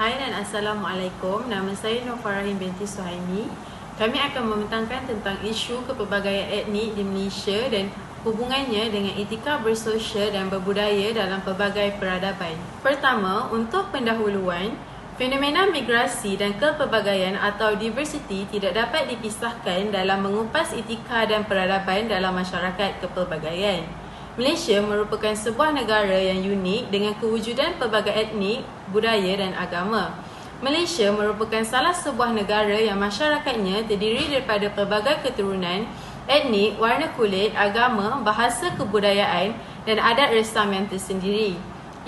Hai dan Assalamualaikum, nama saya Nur Farahim binti Suhaimi. Kami akan membentangkan tentang isu kepelbagaian etnik di Malaysia dan hubungannya dengan etika bersosial dan berbudaya dalam pelbagai peradaban. Pertama, untuk pendahuluan, fenomena migrasi dan kepelbagaian atau diversiti tidak dapat dipisahkan dalam mengupas etika dan peradaban dalam masyarakat kepelbagaian. Malaysia merupakan sebuah negara yang unik dengan kewujudan pelbagai etnik, budaya dan agama. Malaysia merupakan salah sebuah negara yang masyarakatnya terdiri daripada pelbagai keturunan, etnik, warna kulit, agama, bahasa kebudayaan dan adat resam yang tersendiri.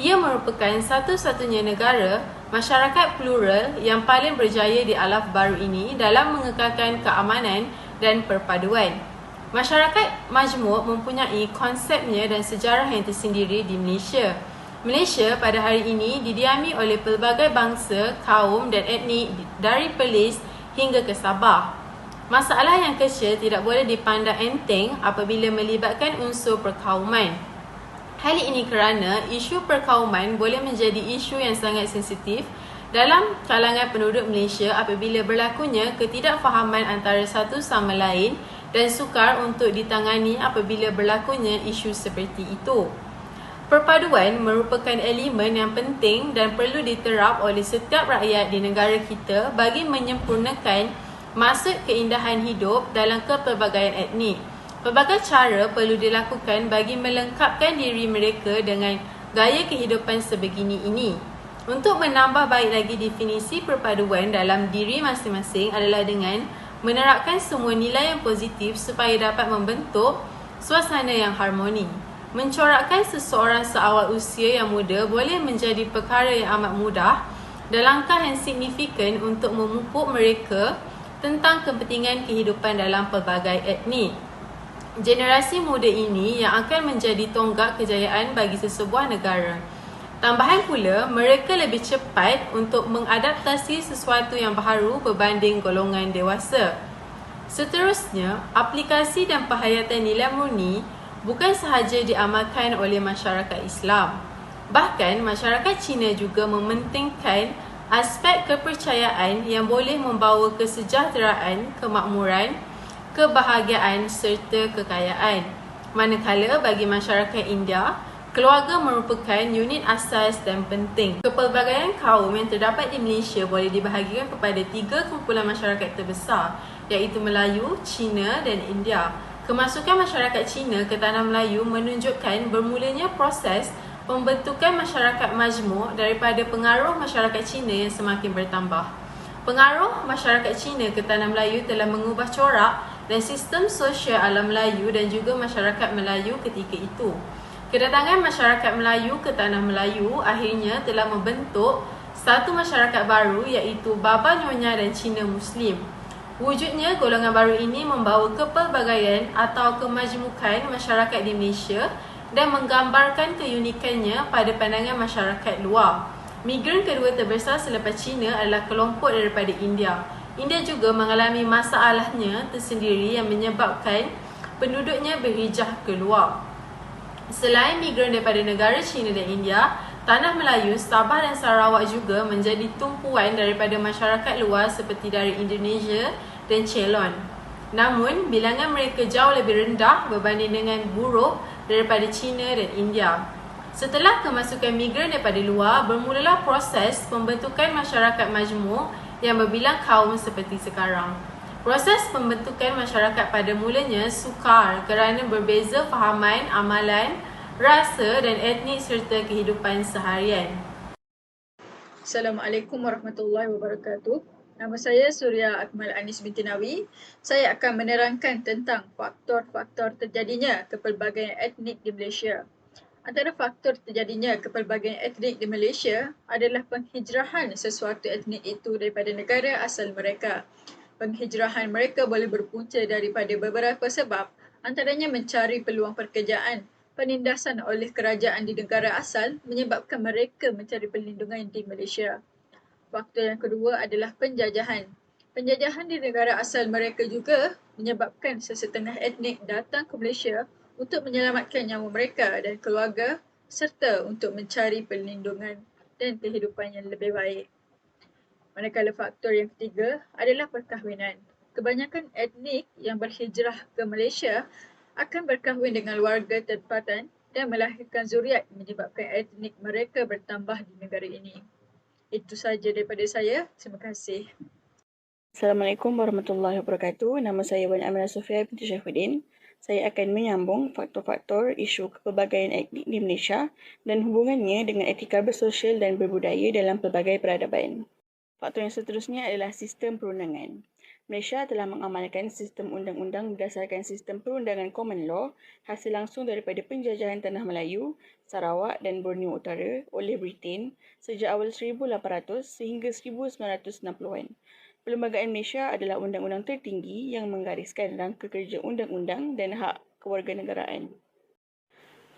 Ia merupakan satu-satunya negara masyarakat plural yang paling berjaya di alam baru ini dalam mengekalkan keamanan dan perpaduan. Masyarakat majmuk mempunyai konsepnya dan sejarah yang tersendiri di Malaysia. Malaysia pada hari ini didiami oleh pelbagai bangsa, kaum dan etnik dari Perlis hingga ke Sabah. Masalah yang kecil tidak boleh dipandang enteng apabila melibatkan unsur perkauman. Hal ini kerana isu perkauman boleh menjadi isu yang sangat sensitif dalam kalangan penduduk Malaysia apabila berlakunya ketidakfahaman antara satu sama lain dan sukar untuk ditangani apabila berlakunya isu seperti itu. Perpaduan merupakan elemen yang penting dan perlu diterap oleh setiap rakyat di negara kita bagi menyempurnakan maksud keindahan hidup dalam kepelbagaian etnik. Pelbagai cara perlu dilakukan bagi melengkapkan diri mereka dengan gaya kehidupan sebegini ini. Untuk menambah baik lagi definisi perpaduan dalam diri masing-masing adalah dengan menerapkan semua nilai yang positif supaya dapat membentuk suasana yang harmoni. Mencorakkan seseorang seawal usia yang muda boleh menjadi perkara yang amat mudah dan langkah yang signifikan untuk memupuk mereka tentang kepentingan kehidupan dalam pelbagai etnik. Generasi muda ini yang akan menjadi tonggak kejayaan bagi sesebuah negara. Tambahan pula, mereka lebih cepat untuk mengadaptasi sesuatu yang baharu berbanding golongan dewasa. Seterusnya, aplikasi dan penghayatan nilai murni bukan sahaja diamalkan oleh masyarakat Islam. Bahkan, masyarakat Cina juga mementingkan aspek kepercayaan yang boleh membawa kesejahteraan, kemakmuran, kebahagiaan serta kekayaan. Manakala bagi masyarakat India, keluarga merupakan unit asas dan penting. Kepelbagaian kaum yang terdapat di Malaysia boleh dibahagikan kepada 3 kumpulan masyarakat terbesar, iaitu Melayu, Cina dan India. Kemasukan masyarakat Cina ke tanah Melayu menunjukkan bermulanya proses pembentukan masyarakat majmuk daripada pengaruh masyarakat Cina yang semakin bertambah. Pengaruh masyarakat Cina ke tanah Melayu telah mengubah corak dan sistem sosial alam Melayu dan juga masyarakat Melayu ketika itu. Kedatangan masyarakat Melayu ke tanah Melayu akhirnya telah membentuk satu masyarakat baru iaitu Baba Nyonya dan Cina Muslim. Wujudnya golongan baru ini membawa kepelbagaian atau kemajmukan masyarakat di Malaysia dan menggambarkan keunikannya pada pandangan masyarakat luar. Migran kedua terbesar selepas Cina adalah kelompok daripada India. India juga mengalami masalahnya tersendiri yang menyebabkan penduduknya berhijrah keluar. Selain migran daripada negara China dan India, tanah Melayu, Sabah dan Sarawak juga menjadi tumpuan daripada masyarakat luar seperti dari Indonesia dan Ceylon. Namun, bilangan mereka jauh lebih rendah berbanding dengan buruk daripada China dan India. Setelah kemasukan migran daripada luar, bermulalah proses pembentukan masyarakat majmuk yang berbilang kaum seperti sekarang. Proses pembentukan masyarakat pada mulanya sukar kerana berbeza fahaman, amalan, rasa dan etnik serta kehidupan seharian. Assalamualaikum warahmatullahi wabarakatuh. Nama saya Surya Akmal Anis binti Nawi. Saya akan menerangkan tentang faktor-faktor terjadinya kepelbagaian etnik di Malaysia. Antara faktor terjadinya kepelbagaian etnik di Malaysia adalah penghijrahan sesuatu etnik itu daripada negara asal mereka. Penghijrahan mereka boleh berpunca daripada beberapa sebab, antaranya mencari peluang pekerjaan. Penindasan oleh kerajaan di negara asal menyebabkan mereka mencari perlindungan di Malaysia. Faktor yang kedua adalah penjajahan. Penjajahan di negara asal mereka juga menyebabkan sesetengah etnik datang ke Malaysia untuk menyelamatkan nyawa mereka dan keluarga serta untuk mencari perlindungan dan kehidupan yang lebih baik. Manakala faktor yang ketiga adalah perkahwinan. Kebanyakan etnik yang berhijrah ke Malaysia akan berkahwin dengan warga tempatan dan melahirkan zuriat menyebabkan etnik mereka bertambah di negara ini. Itu sahaja daripada saya. Terima kasih. Assalamualaikum warahmatullahi wabarakatuh. Nama saya Wan Aminah Sofia binti Syaifuddin. Saya akan menyambung faktor-faktor isu kepelbagaian etnik di Malaysia dan hubungannya dengan etika bersosial dan berbudaya dalam pelbagai peradaban. Faktor yang seterusnya adalah sistem perundangan. Malaysia telah mengamalkan sistem undang-undang berdasarkan sistem perundangan common law hasil langsung daripada penjajahan Tanah Melayu, Sarawak dan Borneo Utara oleh Britain sejak awal 1800 sehingga 1960-an. Perlembagaan Malaysia adalah undang-undang tertinggi yang menggariskan rangka kerja undang-undang dan hak kewarganegaraan.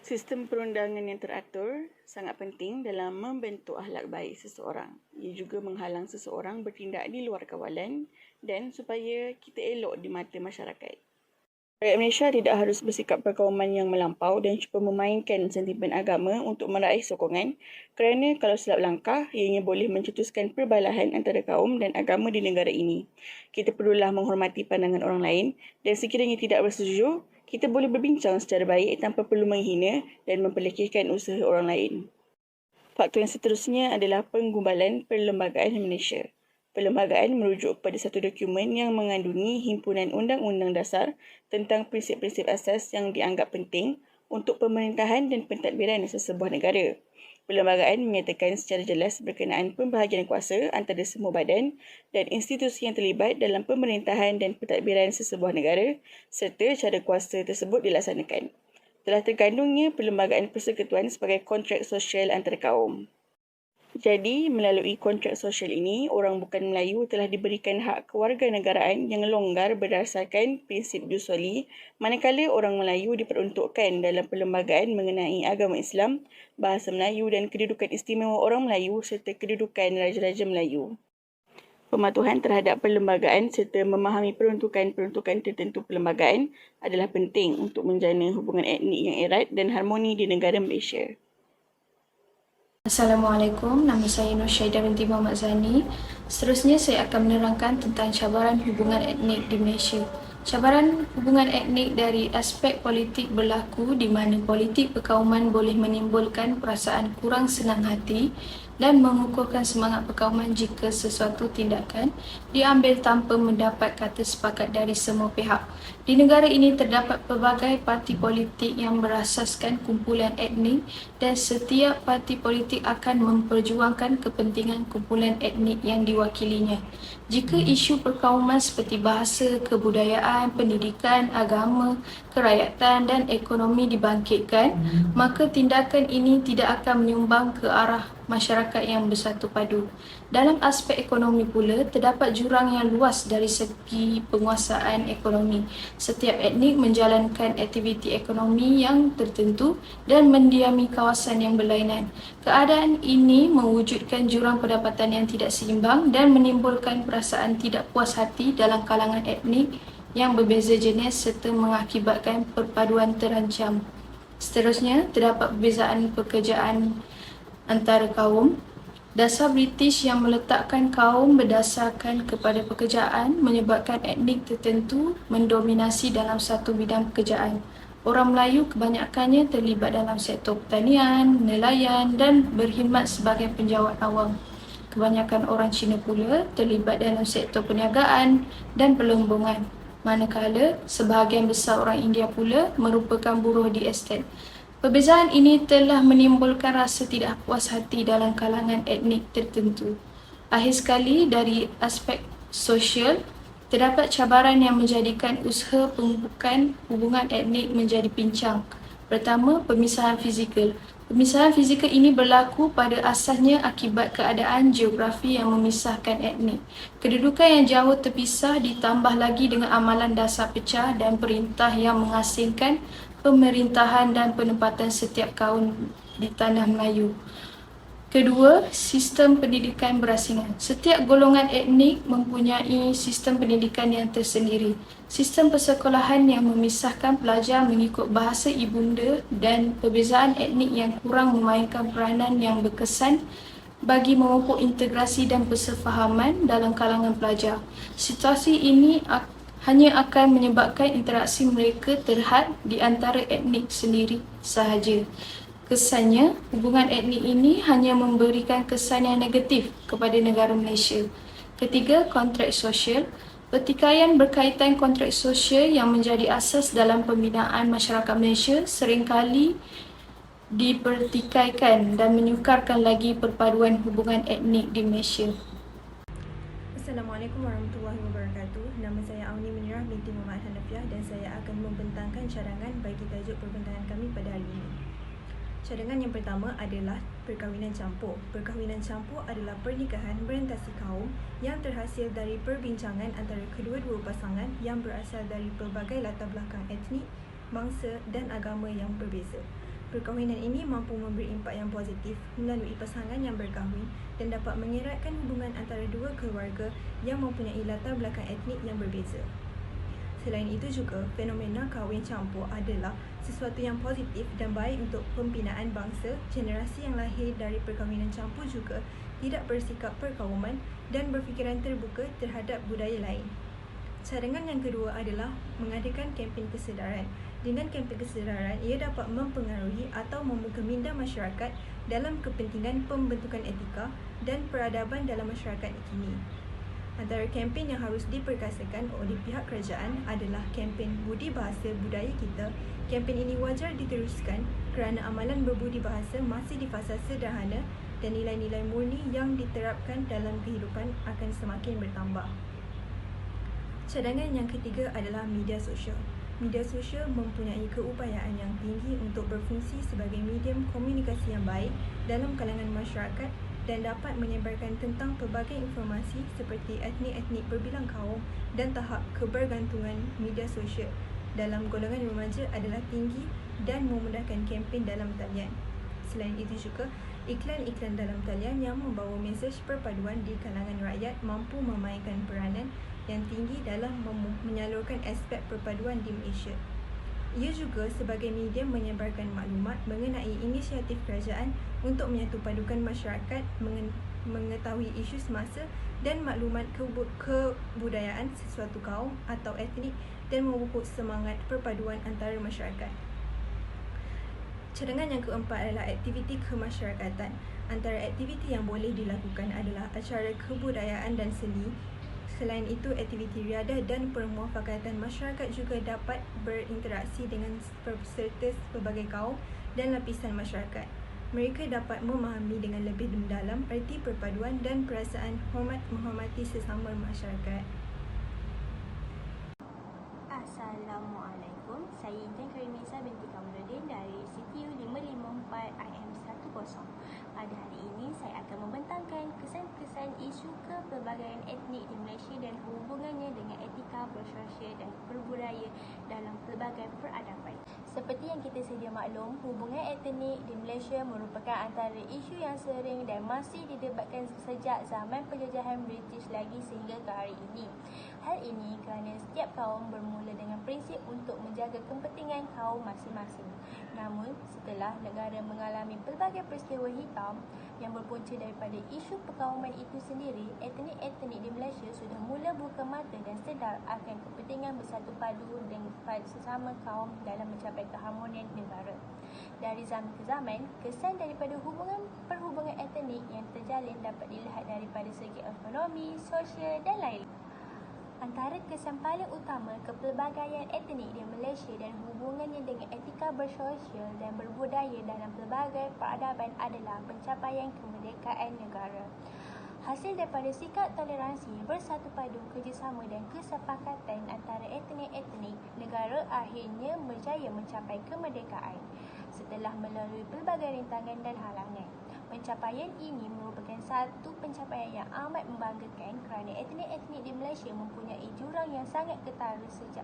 Sistem perundangan yang teratur sangat penting dalam membentuk akhlak baik seseorang. Ia juga menghalang seseorang bertindak di luar kawalan dan supaya kita elok di mata masyarakat. Rakyat Malaysia tidak harus bersikap perkauman yang melampau dan cuba memainkan sentimen agama untuk meraih sokongan kerana kalau silap langkah, ianya boleh mencetuskan perbalahan antara kaum dan agama di negara ini. Kita perlulah menghormati pandangan orang lain dan sekiranya tidak bersetuju, kita boleh berbincang secara baik tanpa perlu menghina dan memperlekehkan usaha orang lain. Faktor yang seterusnya adalah penggumbalan Perlembagaan Malaysia. Perlembagaan merujuk kepada satu dokumen yang mengandungi himpunan undang-undang dasar tentang prinsip-prinsip asas yang dianggap penting untuk pemerintahan dan pentadbiran sesebuah negara. Perlembagaan menyatakan secara jelas berkenaan pembahagian kuasa antara semua badan dan institusi yang terlibat dalam pemerintahan dan pentadbiran sesebuah negara serta cara kuasa tersebut dilaksanakan. Telah terkandungnya Perlembagaan Persekutuan sebagai kontrak sosial antara kaum. Jadi, melalui kontrak sosial ini, orang bukan Melayu telah diberikan hak kewarganegaraan yang longgar berdasarkan prinsip jus soli, manakala orang Melayu diperuntukkan dalam perlembagaan mengenai agama Islam, bahasa Melayu dan kedudukan istimewa orang Melayu serta kedudukan Raja-Raja Melayu. Pematuhan terhadap perlembagaan serta memahami peruntukan-peruntukan tertentu perlembagaan adalah penting untuk menjana hubungan etnik yang erat dan harmoni di negara Malaysia. Assalamualaikum, nama saya Nur Syaidah binti Muhammad Zani. Seterusnya saya akan menerangkan tentang cabaran hubungan etnik di Malaysia. Cabaran hubungan etnik dari aspek politik berlaku di mana politik perkauman boleh menimbulkan perasaan kurang senang hati dan mengukuhkan semangat perkauman jika sesuatu tindakan diambil tanpa mendapat kata sepakat dari semua pihak. Di negara ini terdapat pelbagai parti politik yang berasaskan kumpulan etnik dan setiap parti politik akan memperjuangkan kepentingan kumpulan etnik yang diwakilinya. Jika isu perkauman seperti bahasa, kebudayaan, pendidikan, agama, kerakyatan dan ekonomi dibangkitkan, maka tindakan ini tidak akan menyumbang ke arah masyarakat yang bersatu padu. Dalam aspek ekonomi pula, terdapat jurang yang luas dari segi penguasaan ekonomi. Setiap etnik menjalankan aktiviti ekonomi yang tertentu dan mendiami kawasan yang berlainan. Keadaan ini mewujudkan jurang pendapatan yang tidak seimbang dan menimbulkan perasaan tidak puas hati dalam kalangan etnik yang berbeza jenis serta mengakibatkan perpaduan terancam. Seterusnya, terdapat perbezaan pekerjaan antara kaum. Dasar British yang meletakkan kaum berdasarkan kepada pekerjaan menyebabkan etnik tertentu mendominasi dalam satu bidang pekerjaan. Orang Melayu kebanyakannya terlibat dalam sektor pertanian, nelayan dan berkhidmat sebagai penjawat awam. Kebanyakan orang Cina pula terlibat dalam sektor perniagaan dan pelombongan. Manakala sebahagian besar orang India pula merupakan buruh di estet. Perbezaan ini telah menimbulkan rasa tidak puas hati dalam kalangan etnik tertentu. Akhir sekali, dari aspek sosial, terdapat cabaran yang menjadikan usaha pembukaan hubungan etnik menjadi pincang. Pertama, pemisahan fizikal. Pemisahan fizikal ini berlaku pada asasnya akibat keadaan geografi yang memisahkan etnik. Kedudukan yang jauh terpisah ditambah lagi dengan amalan dasar pecah dan perintah yang mengasingkan pemerintahan dan penempatan setiap kaum di tanah Melayu. Kedua, sistem pendidikan berasingan. Setiap golongan etnik mempunyai sistem pendidikan yang tersendiri. Sistem persekolahan yang memisahkan pelajar mengikut bahasa ibunda dan perbezaan etnik yang kurang memainkan peranan yang berkesan bagi memupuk integrasi dan persefahaman dalam kalangan pelajar. Situasi ini hanya akan menyebabkan interaksi mereka terhad di antara etnik sendiri sahaja. Kesannya, hubungan etnik ini hanya memberikan kesan yang negatif kepada negara Malaysia. Ketiga, kontrak sosial. Pertikaian berkaitan kontrak sosial yang menjadi asas dalam pembinaan masyarakat Malaysia seringkali dipertikaikan dan menyukarkan lagi perpaduan hubungan etnik di Malaysia. Assalamualaikum warahmatullahi wabarakatuh. Nama saya Auni Minirah binti Muhammad Hanafiah dan saya akan membentangkan cadangan bagi tajuk perbincangan kami pada hari ini. Cadangan yang pertama adalah perkahwinan campur. Perkahwinan campur adalah pernikahan berorientasi kaum yang terhasil dari perbincangan antara kedua-dua pasangan yang berasal dari pelbagai latar belakang etnik, bangsa dan agama yang berbeza. Perkahwinan ini mampu memberi impak yang positif melalui pasangan yang berkahwin dan dapat mengeratkan hubungan antara dua keluarga yang mempunyai latar belakang etnik yang berbeza. Selain itu juga, fenomena kahwin campur adalah sesuatu yang positif dan baik untuk pembinaan bangsa. Generasi yang lahir dari perkahwinan campur juga tidak bersikap perkauman dan berfikiran terbuka terhadap budaya lain. Cadangan yang kedua adalah mengadakan kempen kesedaran. Dengan kempen kesedaran, ia dapat mempengaruhi atau membuka minda masyarakat dalam kepentingan pembentukan etika dan peradaban dalam masyarakat kini. Antara kempen yang harus diperkasakan oleh pihak kerajaan adalah kempen Budi Bahasa Budaya Kita. Kempen ini wajar diteruskan kerana amalan berbudi bahasa masih di fasa sederhana dan nilai-nilai murni yang diterapkan dalam kehidupan akan semakin bertambah. Cadangan yang ketiga adalah media sosial. Media sosial mempunyai keupayaan yang tinggi untuk berfungsi sebagai medium komunikasi yang baik dalam kalangan masyarakat dan dapat menyebarkan tentang pelbagai informasi seperti etnik-etnik berbilang kaum dan tahap kebergantungan media sosial dalam golongan remaja adalah tinggi dan memudahkan kempen dalam talian. Selain itu juga, iklan-iklan dalam talian yang membawa mesej perpaduan di kalangan rakyat mampu memainkan peranan yang tinggi dalam menyalurkan aspek perpaduan di Malaysia. Ia juga sebagai medium menyebarkan maklumat mengenai inisiatif kerajaan untuk menyatupadukan masyarakat, mengetahui isu semasa dan maklumat kebudayaan sesuatu kaum atau etnik dan memupuk semangat perpaduan antara masyarakat. Cadangan yang keempat adalah aktiviti kemasyarakatan. Antara aktiviti yang boleh dilakukan adalah acara kebudayaan dan seni. Selain itu, aktiviti riadah dan permuafakatan masyarakat juga dapat berinteraksi dengan peserta pelbagai kaum dan lapisan masyarakat. Mereka dapat memahami dengan lebih mendalam erti perpaduan dan perasaan hormat menghormati sesama masyarakat. Assalamualaikum, saya Intan Karimisa binti Kamaluddin dari CTU 554 IM10. Pada hari ini, saya akan membentangkan kesan-kesan isu kepelbagaian etnik di Malaysia dan hubungannya dengan etika bersosial dan berbudaya dalam pelbagai peradaban. Seperti yang kita sedia maklum, hubungan etnik di Malaysia merupakan antara isu yang sering dan masih didebatkan sejak zaman penjajahan British lagi sehingga ke hari ini. Hal ini kerana setiap kaum bermula dengan prinsip untuk menjaga kepentingan kaum masing-masing. Namun, setelah negara mengalami pelbagai peristiwa hitam yang berpunca daripada isu perkauman itu sendiri, etnik-etnik di Malaysia sudah mula buka mata dan sedar akan kepentingan bersatu padu dengan sesama kaum dalam mencapai keharmonian negara. Dari zaman ke zaman, kesan daripada perhubungan etnik yang terjalin dapat dilihat daripada segi ekonomi, sosial dan lain-lain. Antara kesan paling utama kepelbagaian etnik di Malaysia dan hubungannya dengan etika bersosial dan berbudaya dalam pelbagai peradaban adalah pencapaian kemerdekaan negara. Hasil daripada sikap toleransi, bersatu padu, kerjasama dan kesepakatan antara etnik-etnik, negara akhirnya berjaya mencapai kemerdekaan setelah melalui pelbagai rintangan dan halangan. Pencapaian ini merupakan satu pencapaian yang amat membanggakan kerana etnik-etnik di Malaysia mempunyai jurang yang sangat ketara sejak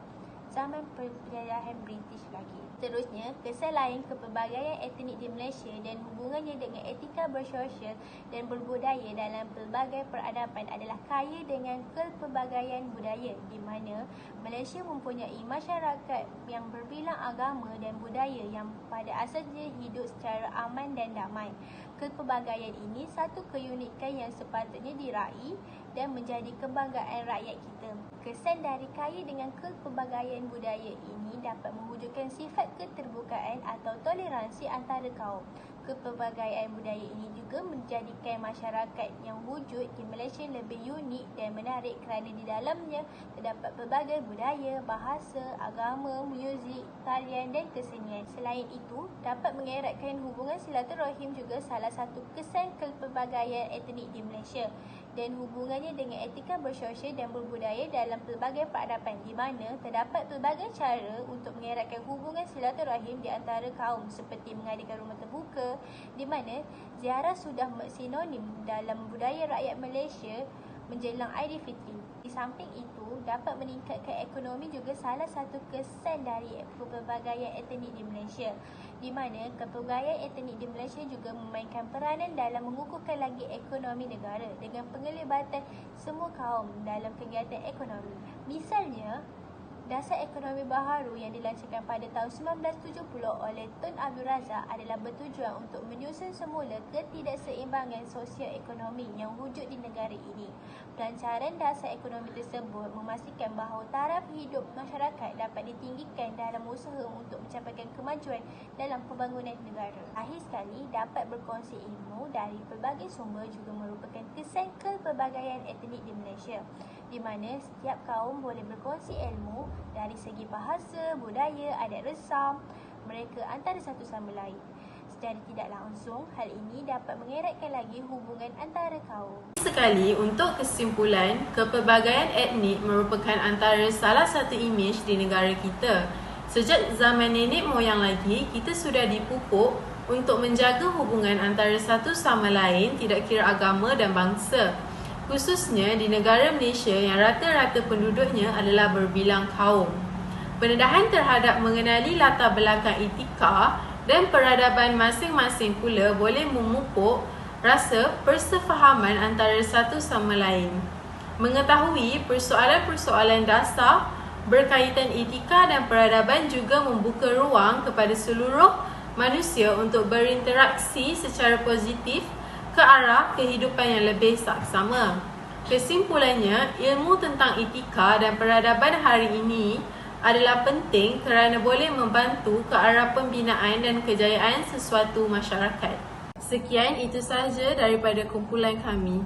zaman penjajahan British lagi. Seterusnya, kesan lain kepelbagaian etnik di Malaysia dan hubungannya dengan etika bersosial dan berbudaya dalam pelbagai peradaban adalah kaya dengan kepelbagaian budaya, di mana Malaysia mempunyai masyarakat yang berbilang agama dan budaya yang pada asalnya hidup secara aman dan damai. Kepelbagaian ini satu keunikan yang sepatutnya diraih dan menjadi kebanggaan rakyat kita. Kesan dari kaya dengan kepelbagaian budaya ini dapat mewujudkan sifat keterbukaan atau toleransi antara kaum. Kepelbagaian budaya ini juga menjadikan masyarakat yang wujud di Malaysia lebih unik dan menarik kerana di dalamnya terdapat pelbagai budaya, bahasa, agama, muzik, tarian dan kesenian. Selain itu, dapat mengeratkan hubungan silaturahim juga salah satu kesan kepelbagaian etnik di Malaysia dan hubungannya dengan etika bersosial dan berbudaya dalam pelbagai peradaban, di mana terdapat pelbagai cara untuk mengeratkan hubungan silaturahim di antara kaum seperti mengadakan rumah terbuka, di mana ziarah sudah sinonim dalam budaya rakyat Malaysia menjelang Aidilfitri. Di samping itu, dapat meningkatkan ekonomi juga salah satu kesan dari kepelbagaian etnik di Malaysia, di mana kepelbagaian etnik di Malaysia juga memainkan peranan dalam mengukuhkan lagi ekonomi negara dengan penglibatan semua kaum dalam kegiatan ekonomi. Misalnya, dasar ekonomi baharu yang dilancarkan pada tahun 1970 oleh Tun Abdul Razak adalah bertujuan untuk menyusun semula ketidakseimbangan sosial ekonomi yang wujud di negara ini. Pelancaran dasar ekonomi tersebut memastikan bahawa taraf hidup masyarakat dapat ditinggikan dalam usaha untuk mencapaikan kemajuan dalam pembangunan negara. Akhir sekali, dapat berkongsi ilmu dari pelbagai sumber juga merupakan kesan kepelbagaian etnik di Malaysia, di mana setiap kaum boleh berkongsi ilmu dari segi bahasa, budaya, adat resam mereka antara satu sama lain. Secara tidak langsung, hal ini dapat mengeratkan lagi hubungan antara kaum. Sekali, untuk kesimpulan, kepelbagaian etnik merupakan antara salah satu imej di negara kita. Sejak zaman nenek moyang lagi, kita sudah dipupuk untuk menjaga hubungan antara satu sama lain, tidak kira agama dan bangsa. Khususnya di negara Malaysia yang rata-rata penduduknya adalah berbilang kaum. Pendedahan terhadap mengenali latar belakang etika dan peradaban masing-masing pula boleh memupuk rasa persefahaman antara satu sama lain. Mengetahui persoalan-persoalan dasar berkaitan etika dan peradaban juga membuka ruang kepada seluruh manusia untuk berinteraksi secara positif ke arah kehidupan yang lebih saksama. Kesimpulannya, ilmu tentang etika dan peradaban hari ini adalah penting kerana boleh membantu ke arah pembinaan dan kejayaan sesuatu masyarakat. Sekian, itu sahaja daripada kumpulan kami.